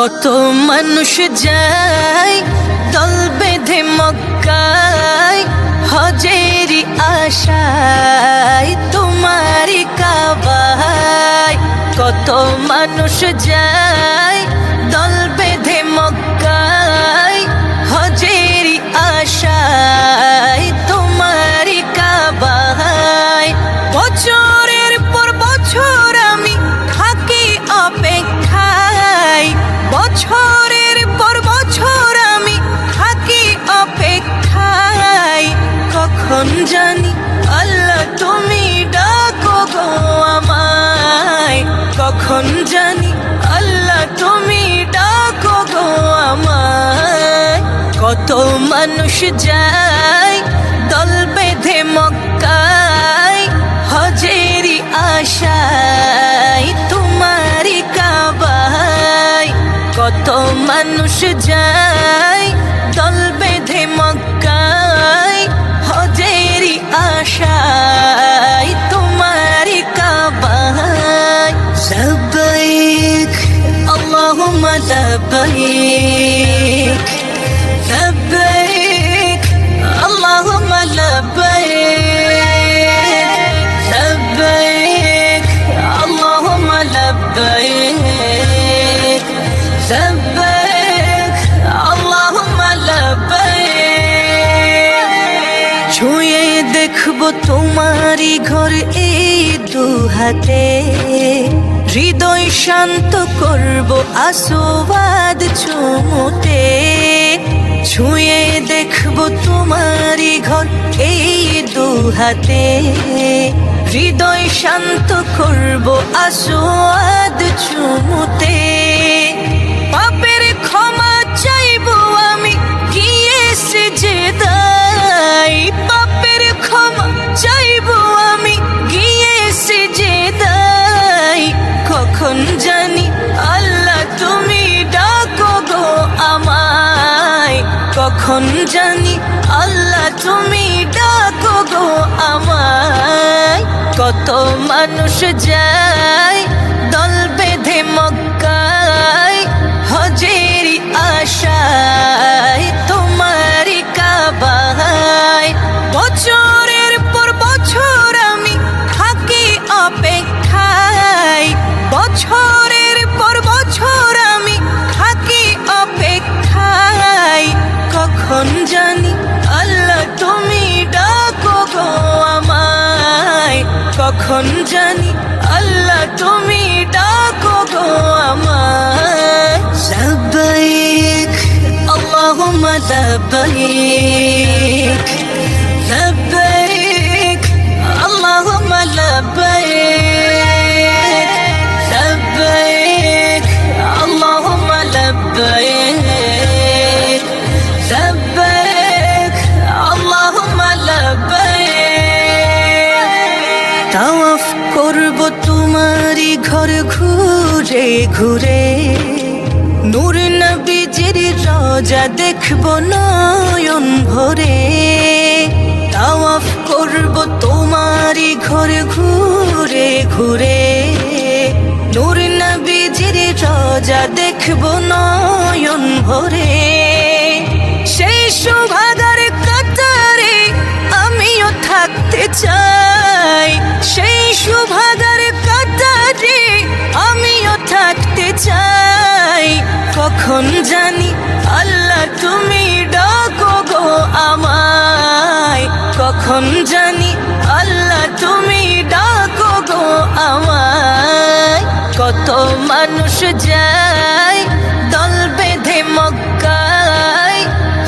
কত মানুষ যায় দল বেঁধে মক্কায়, হজেরি আশায় তোমারি কাবায়। কত মানুষ যায় দল বেঁধে মক্কায়, হজেরি আশায় তোমারি কাবায়। বছরের পর বছর আমি থাকি অপেক্ষায়, বছরের পর বছর আমি থাকি অপেক্ষায়। কখন জানি আল্লাহ তুমি ডাকো গো আমায়, কখন জানি আল্লাহ তুমি ডাকো গো আমায়। কত মানুষ যায় দল বেঁধে মক্কায়, হজেরি আশায় তোমারি কাবায়। কত মানুষ যায় দল বেঁধে মক্কায়, হজেরি আশায় তোমারি কাবায়। লব্বাইক আল্লাহুম্মা লব্বাইক, লব্বাইক আল্লাহুম্মা লব্বাইক, লব্বাইক আল্লাহুম্মা লব্বাইক, লব্বাইক আল্লাহুম্মা লব্বাইক। ছুঁয়ে দেখবো তোমারি ঘর এই দু হাতে, হৃদয় শান্ত করবো আসবাদ চুমুতে। ছুঁয়ে দেখবো তোমারি ঘর এই দু হাতে, হৃদয় শান্ত করবো আসবাদ চুমুতে। পাপের ক্ষমা চাইবো আমি গিয়ে সিজদায়, পাপের ক্ষমা চাইবো আমি গিয়ে সিজদায়। কখন জানি আল্লাহ তুমি ডাকো গো আমায়, কখন জানি আল্লাহ তুমি ডাকো গো আমায়। কত মানুষ যায় দল বেঁধে মক্কায়, হজেরি আশায় তোমারি কাবায়। বছরের পর বছর আমি থাকি অপেক্ষায়, বছরের পর বছর আমি থাকি অপেক্ষায়। কখন জানি আল্লাহ তুমি ডাকো গো আমায়, কখন জানি আল্লাহ তুমি ডাকো গো আমায়। লব্বাইক আল্লাহুম্মা লব্বাইক, লব্বাইক আল্লাহুম্মা লব্বাইক, লব্বাইক আল্লাহুম্মা লব্বাইক, লব্বাইক আল্লাহুম্মা লব্বাইক। তাওয়াফ করবো তোমারি ঘর ঘুরে ঘুরে, নূর নবীজির রওজা দেখবো নয়ন ভরে। তাওয়াফ করবো তোমারি ঘর ঘুরে ঘুরে, নূর নবীজির রওজা দেখবো নয়ন ভরে। সেই সুভাগার কাতারে আমিও থাকতে চাই, সেই সুভাগার কাতারে আমিও থাকতে চাই। কখন জানি আল্লাহ তুমি ডাকো গো আমায়, কখন জানি আল্লাহ তুমি ডাকো গো আমায়। কত মানুষ যায় দল বেঁধে মক্কায়,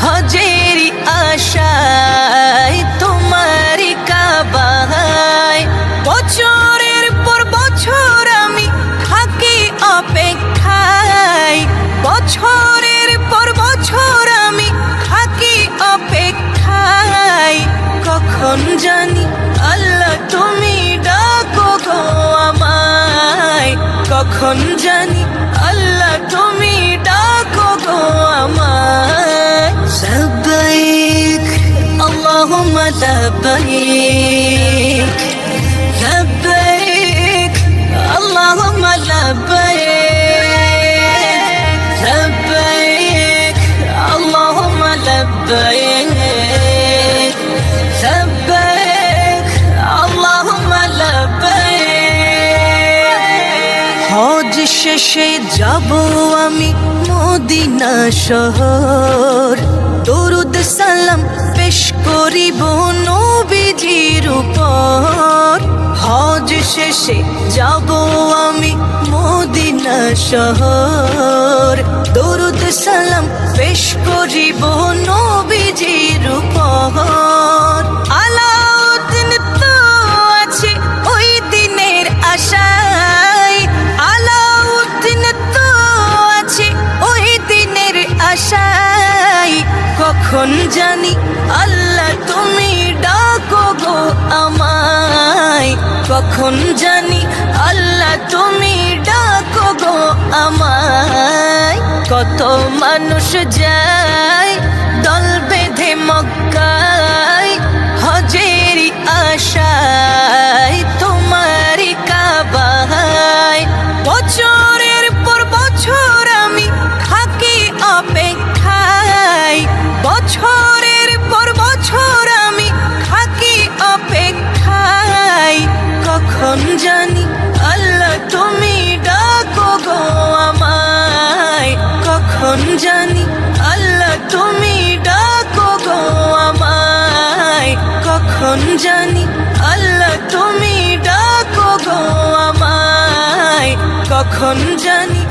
হজেরি আশায় তোমারি কাবায়। বছরের পর বছর আমি থাকি অপেক্ষায়, বছরের পর বছর আমি থাকি অপেক্ষায়। কখন জানি আল্লাহ তুমি ডাকো গো আমায়, কখন জানি আল্লাহ তুমি ডাকো গো আমায়। লব্বাইক আল্লাহুম্মা লব্বাইক, লব্বাইক আল্লাহুম্মা লব্বাইক, শেষে যাব আমি মদিনা শহর, দরুদ সালাম পেশ করিব নবীজির উপর। হজ শেষে যাব আমি মদিনা শহর, দরুদ সালাম পেশ করিব নবীজির উপর। আলাউদ্দিন তো আছে ওই দিনের আশায়, আলাউদ্দিন তো আছে ওই দিনের আশায়। কখন জানি আল্লাহ তুমি ডাকো গো আমায়, কখন জানি আল্লাহ তুমি ডাকো গো আমায়। কত মানুষ যায় দল বেঁধে মক্কায়, হজেরি আশায় তোমারি কাবায়। বছরের পর বছর আমি থাকি অপেক্ষায়, বছরের পর বছর আমি থাকি অপেক্ষায়। কখন জানি আল্লাহ তুমি ডাকো গো আমায়, কখন জানি আল্লাহ তুমি ডাকো গো আমায়, কখন জানি আল্লাহ তুমি ডাকো গো আমায়, কখন জানি